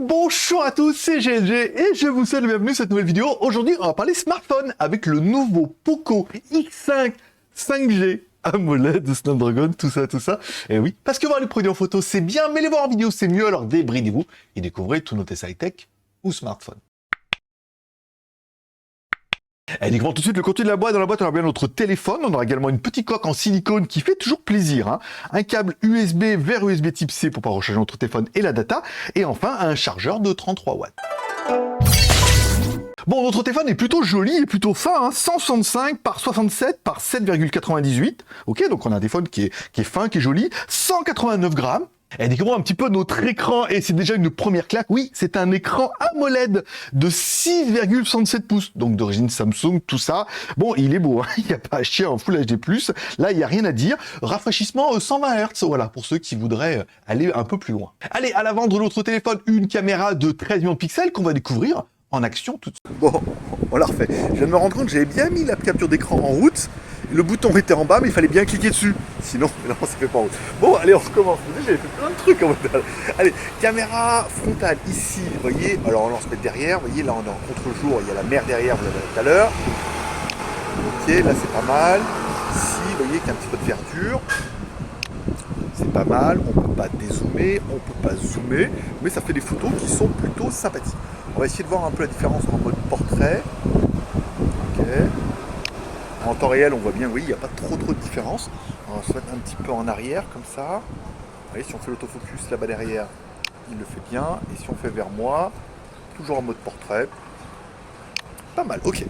Bonjour à tous, c'est GLG et je vous souhaite la bienvenue à cette nouvelle vidéo. Aujourd'hui, on va parler smartphone avec le nouveau Poco X5 5G AMOLED, Snapdragon, tout ça. Et oui, parce que voir les produits en photo, c'est bien, mais les voir en vidéo, c'est mieux. Alors débridez-vous et découvrez tous nos tests high-tech ou smartphone. Et découvrons tout de suite le contenu de la boîte. Dans la boîte, on aura bien notre téléphone. On aura également une petite coque en silicone qui fait toujours plaisir. Hein. Un câble USB vers USB type C pour pouvoir recharger notre téléphone et la data. Et enfin, un chargeur de 33 watts. Bon, notre téléphone est plutôt joli et plutôt fin, hein, 165 par 67 par 7,98. Ok, donc on a un téléphone qui est fin, qui est joli, 189 grammes. Et découvrons un petit peu notre écran, et c'est déjà une première claque. Oui, c'est un écran AMOLED de 6,67 pouces, donc d'origine Samsung, tout ça. Bon, il est beau, hein, il n'y a pas à chier en Full HD+, là, il n'y a rien à dire. Rafraîchissement 120 Hz, voilà, pour ceux qui voudraient aller un peu plus loin. Allez, à l'avant de notre téléphone, une caméra de 13 millions de pixels qu'on va découvrir en action tout de suite. Bon, on l'a refait. Je viens de me rendre compte que j'avais bien mis la capture d'écran en route. Le bouton était en bas, mais il fallait bien cliquer dessus. Sinon, non, ça fait pas en route. Bon, allez, on recommence. J'avais fait plein de trucs en mode. Allez, caméra frontale ici, vous voyez. Alors, on va se mettre derrière. Vous voyez, là, on est en contre-jour. Il y a la mer derrière, vous l'avez vu tout à l'heure. Ok, là, c'est pas mal. Ici, vous voyez qu'il y a un petit peu de verdure. C'est pas mal. On peut pas dézoomer, on peut pas zoomer. Mais ça fait des photos qui sont plutôt sympathiques. On va essayer de voir un peu la différence en mode portrait. Ok. En temps réel, on voit bien, oui, il n'y a pas trop de différence. On va se mettre un petit peu en arrière, comme ça. Vous voyez, si on fait l'autofocus là-bas derrière, il le fait bien. Et si on fait vers moi, toujours en mode portrait. Pas mal, ok.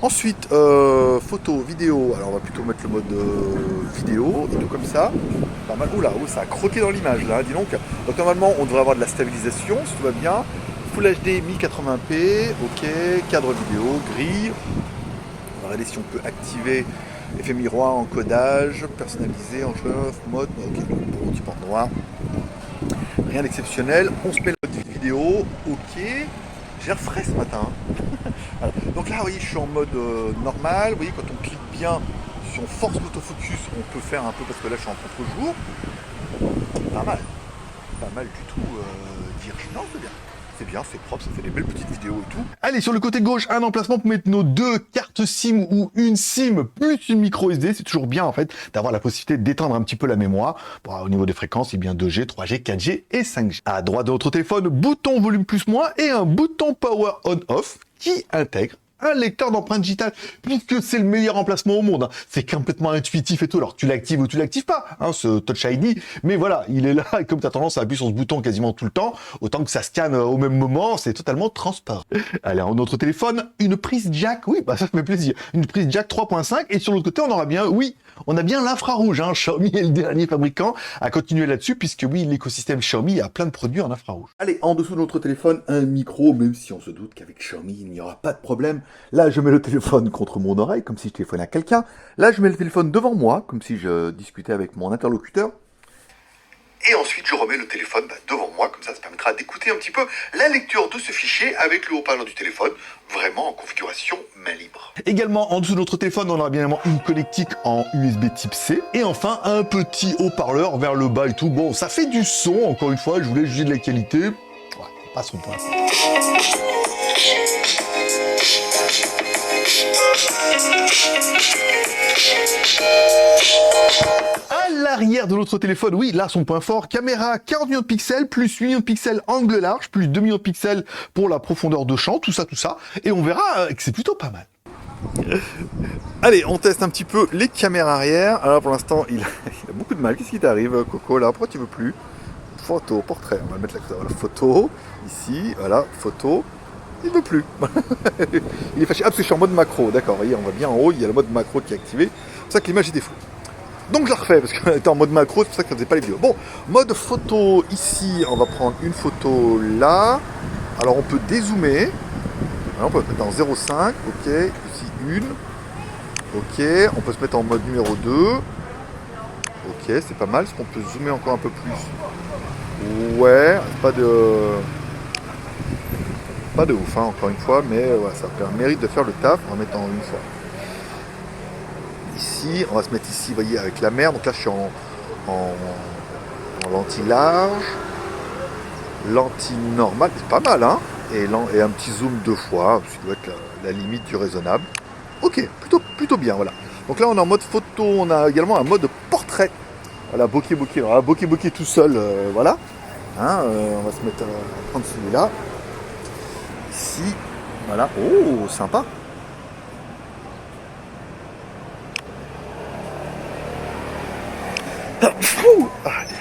Ensuite, photo, vidéo. Alors, on va plutôt mettre le mode vidéo, et tout comme ça. Pas mal. Oula, ça a croqué dans l'image, là, dis donc. Donc, normalement, on devrait avoir de la stabilisation, si tout va bien. Full HD 1080p, ok. Cadre vidéo, grille. Regardez si on peut activer effet miroir, encodage, personnalisé, en mode, ok, bon, petit port noir. Rien d'exceptionnel. On se met le mode vidéo, ok. J'ai l'air frais ce matin. Voilà. Donc là, vous voyez, je suis en mode normal. Vous voyez, quand on clique bien, si on force l'autofocus, on peut faire un peu, parce que là, je suis en contre-jour. Pas mal. Pas mal du tout. Non, c'est bien. C'est bien, c'est propre, ça fait des belles petites vidéos et tout. Allez, sur le côté gauche, un emplacement pour mettre nos deux cartes SIM ou une SIM plus une micro SD. C'est toujours bien, en fait, d'avoir la possibilité d'étendre un petit peu la mémoire. Bon, au niveau des fréquences, c'est bien 2G, 3G, 4G et 5G. À droite de notre téléphone, bouton volume plus moins et un bouton power on-off qui intègre un lecteur d'empreintes digitales, puisque c'est le meilleur emplacement au monde. Hein. C'est complètement intuitif et tout. Alors, tu l'actives ou tu l'actives pas, hein, ce Touch ID. Mais voilà, il est là. Et comme tu as tendance à appuyer sur ce bouton quasiment tout le temps, autant que ça scanne au même moment, c'est totalement transparent. Allez, en notre téléphone, une prise jack. Oui, bah ça fait plaisir. Une prise jack 3.5. Et sur l'autre côté, on aura bien, oui, on a bien l'infrarouge. Hein. Xiaomi est le dernier fabricant à continuer là-dessus, puisque oui, l'écosystème Xiaomi a plein de produits en infrarouge. Allez, en dessous de notre téléphone, un micro, même si on se doute qu'avec Xiaomi, il n'y aura pas de problème. Là, je mets le téléphone contre mon oreille, comme si je téléphonais à quelqu'un. Là, je mets le téléphone devant moi, comme si je discutais avec mon interlocuteur. Et ensuite, je remets le téléphone devant moi, comme ça permettra d'écouter un petit peu la lecture de ce fichier avec le haut-parleur du téléphone, vraiment en configuration main libre. Également, en dessous de notre téléphone, on aura bien évidemment une connectique en USB type C. Et enfin, un petit haut-parleur vers le bas et tout. Bon, ça fait du son, encore une fois, je voulais juger de la qualité. Ouais, pas son point. À l'arrière de notre téléphone, oui, là son point fort, caméra 40 millions de pixels, plus 8 millions de pixels angle large, plus 2 millions de pixels pour la profondeur de champ, tout ça, et on verra que c'est plutôt pas mal. Allez, on teste un petit peu les caméras arrière. Alors pour l'instant, il a beaucoup de mal. Qu'est-ce qui t'arrive, Coco, là? Pourquoi tu veux plus? Photo, portrait, on va mettre la photo, ici, voilà, photo. Il veut plus. Il est fâché. Ah, parce que je suis en mode macro, d'accord, vous voyez, on voit bien en haut, il y a le mode macro qui est activé. C'est pour ça que l'image était floue. Donc je la refais, parce qu'on était en mode macro, c'est pour ça que ça faisait pas les vidéos. Bon, mode photo, ici, on va prendre une photo là. Alors on peut dézoomer. Alors, on peut se mettre en 0,5, ok, ici une. Ok, on peut se mettre en mode numéro 2. Ok, c'est pas mal, est-ce qu'on peut zoomer encore un peu plus? Ouais, pas de ouf, hein, encore une fois, mais ouais, ça mérite de faire le taf en mettant une fois. Ici, on va se mettre ici, vous voyez, avec la mer. Donc là, je suis en lentille large. lentille normale, c'est pas mal, hein, et un petit zoom 2 fois, ce qui doit être la limite du raisonnable. Ok, plutôt bien, voilà. Donc là, on est en mode photo, on a également un mode portrait. Voilà, bokeh. Alors, bokeh tout seul, voilà. Hein, on va se mettre à prendre celui-là. Ici, voilà. Oh, sympa.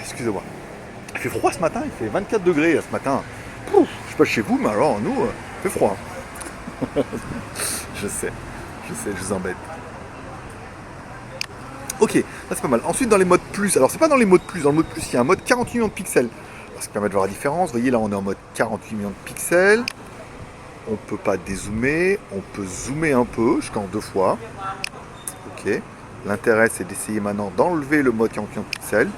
Excusez-moi. Il fait froid ce matin, il fait 24 degrés là, ce matin. Je sais pas chez vous, mais alors nous, il fait froid. je sais, je vous embête. Ok, là c'est pas mal. Ensuite dans les modes plus, alors c'est pas dans les modes plus, dans le mode plus, il y a un mode 48 millions de pixels. Alors, ça permet de voir la différence. Vous voyez là on est en mode 48 millions de pixels. On peut pas dézoomer, on peut zoomer un peu, jusqu'en 2 fois. Ok. L'intérêt c'est d'essayer maintenant d'enlever le mode 48 millions de pixels.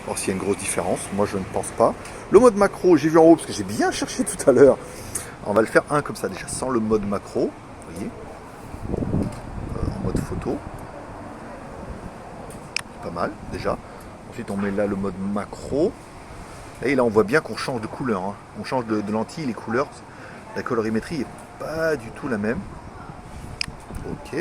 Voir s'il y a une grosse différence, moi je ne pense pas. Le mode macro, j'ai vu en haut parce que j'ai bien cherché tout à l'heure. On va le faire un comme ça déjà, sans le mode macro. Vous voyez, en mode photo. Pas mal déjà. Ensuite on met là le mode macro. Et là on voit bien qu'on change de couleur. Hein. On change de lentille, les couleurs. La colorimétrie n'est pas du tout la même. Ok,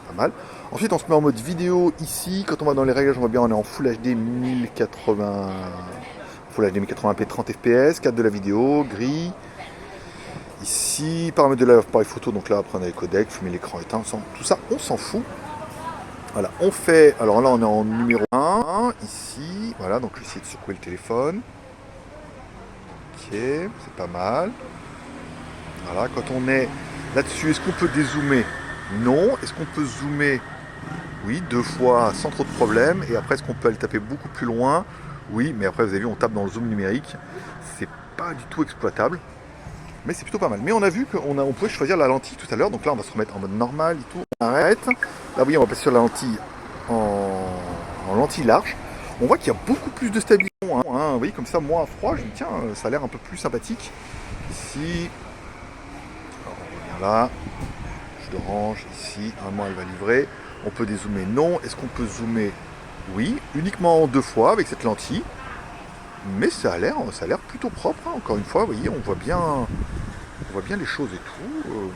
pas mal. Ensuite on se met en mode vidéo ici. Quand on va dans les réglages, on voit bien on est en Full HD 1080. Full HD 1080p 30 fps, 4 de la vidéo, gris. Ici, paramètres de l'appareil photo, donc là après on a les codecs, fumer l'écran éteint, tout ça on s'en fout. Voilà, on fait, alors là on est en numéro 1, ici, voilà, donc je vais essayer de secouer le téléphone. Ok, c'est pas mal. Voilà, quand on est là-dessus, est-ce qu'on peut dézoomer? Non. Est-ce qu'on peut zoomer? Oui, 2 fois sans trop de problème. Et après, est-ce qu'on peut aller taper beaucoup plus loin? Oui, mais après, vous avez vu, on tape dans le zoom numérique. C'est pas du tout exploitable. Mais c'est plutôt pas mal. Mais on a vu on pouvait choisir la lentille tout à l'heure. Donc là, on va se remettre en mode normal et tout. On arrête. Là, vous voyez, on va passer sur la lentille en lentille large. On voit qu'il y a beaucoup plus de stabilisation. Hein. Vous voyez, comme ça, moi, à froid, je me dis, tiens, ça a l'air un peu plus sympathique. Ici. Alors, on revient là. Je le range ici. Normalement, elle va livrer. On peut dézoomer? Non. Est-ce qu'on peut zoomer? Oui. Uniquement en 2 fois avec cette lentille. Mais ça a l'air plutôt propre, hein. Encore une fois, vous voyez, on voit bien les choses et tout.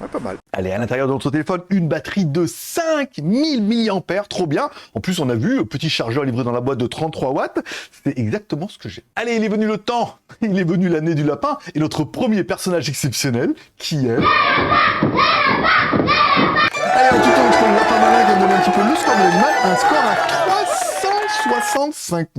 Ouais, pas mal. Allez, à l'intérieur de notre téléphone, une batterie de 5000 mAh, trop bien. En plus, on a vu, petit chargeur livré dans la boîte de 33 watts. C'est exactement ce que j'ai. Allez, il est venu le temps, il est venu l'année du lapin, et notre premier personnage exceptionnel, qui est... Allez, en tout cas, notre lapin malin qui a donné un petit peu le score de l'animal, un score à 365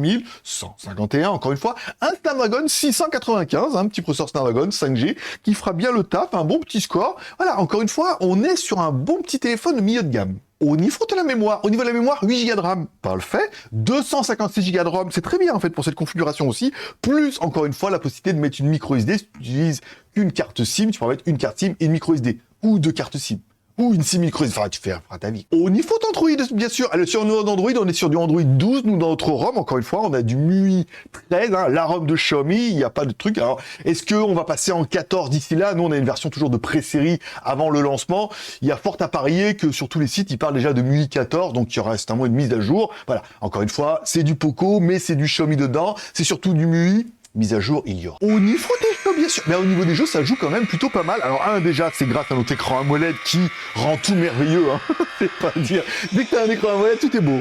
151, encore une fois, un Snapdragon 695, un petit processeur Snapdragon 5G, qui fera bien le taf, un bon petit score. Voilà, encore une fois, on est sur un bon petit téléphone de milieu de gamme. Au niveau de la mémoire, 8 Go de RAM, pas le fait, 256 Go de ROM, c'est très bien en fait pour cette configuration aussi, plus encore une fois la possibilité de mettre une micro SD, si tu utilises une carte SIM, tu peux mettre une carte SIM et une micro SD, ou 2 cartes SIM. Ou une SIM micro, enfin, tu fais ta vie. Au niveau d'Android, bien sûr, alors, sur notre Android, on est sur du Android 12, nous dans notre ROM, encore une fois, on a du MUI 13, hein, la ROM de Xiaomi, il n'y a pas de truc. Alors, est-ce qu'on va passer en 14 d'ici là? Nous, on a une version toujours de pré-série avant le lancement. Il y a fort à parier que sur tous les sites, ils parlent déjà de MUI 14, donc il y aura un mois de mise à jour. Voilà, encore une fois, c'est du Poco, mais c'est du Xiaomi dedans, c'est surtout du MUI. Mise à jour, il y aura. Au niveau des jeux, bien sûr, mais au niveau des jeux, ça joue quand même plutôt pas mal. Alors, déjà, c'est grâce à notre écran AMOLED qui rend tout merveilleux, hein. C'est pas dire. Dès que t'as un écran AMOLED, tout est beau.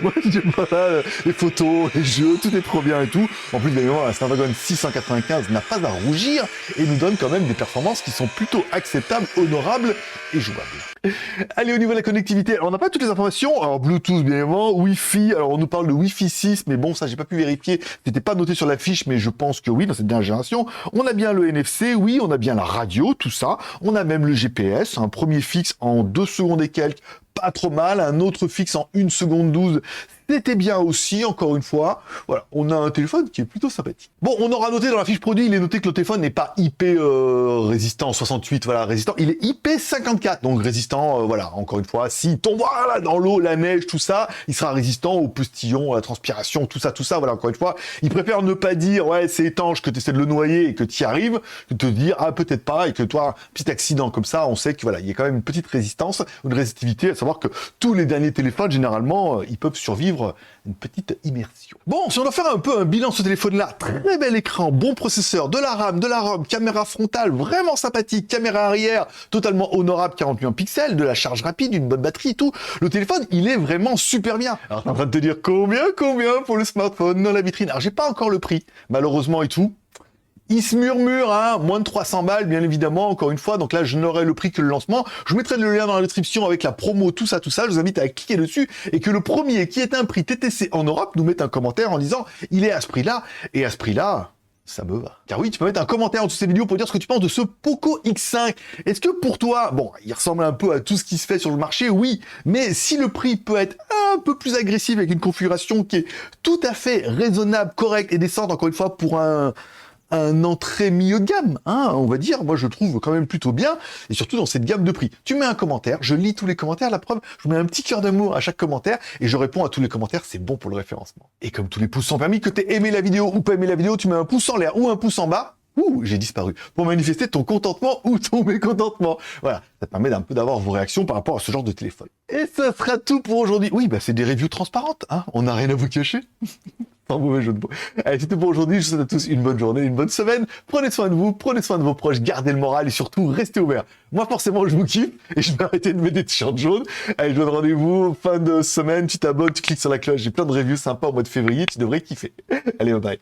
Voilà, les photos, les jeux, tout est trop bien et tout. En plus, évidemment, la Snapdragon 695 n'a pas à rougir et nous donne quand même des performances qui sont plutôt acceptables, honorables et jouables. Allez, au niveau de la connectivité, alors on n'a pas toutes les informations. Alors, Bluetooth, bien évidemment, Wi-Fi, alors on nous parle de Wi-Fi 6, mais bon, ça, j'ai pas pu vérifier. C'était pas noté sur la fiche, mais je pense que oui, dans cette dernière génération. On a bien le NFC, oui, on a bien la radio, tout ça. On a même le GPS, un premier fixe en 2 secondes et quelques, pas trop mal. Un autre fixe en 1 seconde 12, c'était bien aussi, encore une fois. Voilà, on a un téléphone qui est plutôt sympathique. Bon, on aura noté dans la fiche produit, il est noté que le téléphone n'est pas IP résistant 68, voilà, résistant. Il est IP 54, donc résistant, voilà, encore une fois, si tombe voilà, dans l'eau, la neige, tout ça, il sera résistant aux postillons, à la transpiration, tout ça, voilà, encore une fois. Il préfère ne pas dire, ouais, c'est étanche, que tu essaies de le noyer et que tu y arrives, que de te dire, ah, peut-être pas, et que toi, un petit accident comme ça, on sait que voilà, il y a quand même une petite résistance, une résistivité, à savoir que tous les derniers téléphones, généralement, ils peuvent survivre sur une petite immersion. Bon, si on doit faire un peu un bilan sur ce téléphone-là, très bel écran, bon processeur, de la RAM, de la ROM, caméra frontale, vraiment sympathique, caméra arrière, totalement honorable, 48 pixels, de la charge rapide, une bonne batterie et tout. Le téléphone, il est vraiment super bien. Alors, t'es en train de te dire combien pour le smartphone dans la vitrine? Alors, j'ai pas encore le prix, malheureusement et tout. Il se murmure, hein, moins de 300 balles, bien évidemment, encore une fois. Donc là, je n'aurai le prix que le lancement. Je vous mettrai le lien dans la description avec la promo, tout ça. Je vous invite à cliquer dessus et que le premier qui est un prix TTC en Europe nous mette un commentaire en disant il est à ce prix-là. Et à ce prix-là, ça me va. Car oui, tu peux mettre un commentaire en dessous de cette vidéo pour dire ce que tu penses de ce Poco X5. Est-ce que pour toi, bon, il ressemble un peu à tout ce qui se fait sur le marché, oui, mais si le prix peut être un peu plus agressif avec une configuration qui est tout à fait raisonnable, correcte et décente, encore une fois, pour un entrée milieu de gamme, hein, on va dire, moi je trouve quand même plutôt bien, et surtout dans cette gamme de prix. Tu mets un commentaire, je lis tous les commentaires, la preuve, je mets un petit cœur d'amour à chaque commentaire, et je réponds à tous les commentaires, c'est bon pour le référencement. Et comme tous les pouces sont permis, que t'aies aimé la vidéo ou pas aimé la vidéo, tu mets un pouce en l'air ou un pouce en bas, ouh, j'ai disparu, pour manifester ton contentement ou ton mécontentement. Voilà, ça te permet un peu d'avoir vos réactions par rapport à ce genre de téléphone. Et ça sera tout pour aujourd'hui. Oui, bah c'est des reviews transparentes, hein, on n'a rien à vous cacher. Sans mauvais jeu de mots. Allez, c'est tout pour aujourd'hui. Je vous souhaite à tous une bonne journée, une bonne semaine. Prenez soin de vous, prenez soin de vos proches, gardez le moral et surtout, restez ouverts. Moi, forcément, je vous kiffe et je vais arrêter de mettre des t-shirts jaunes. Allez, je vous donne rendez-vous fin de semaine. Tu t'abonnes, tu cliques sur la cloche. J'ai plein de reviews sympas au mois de février. Tu devrais kiffer. Allez, bye bye.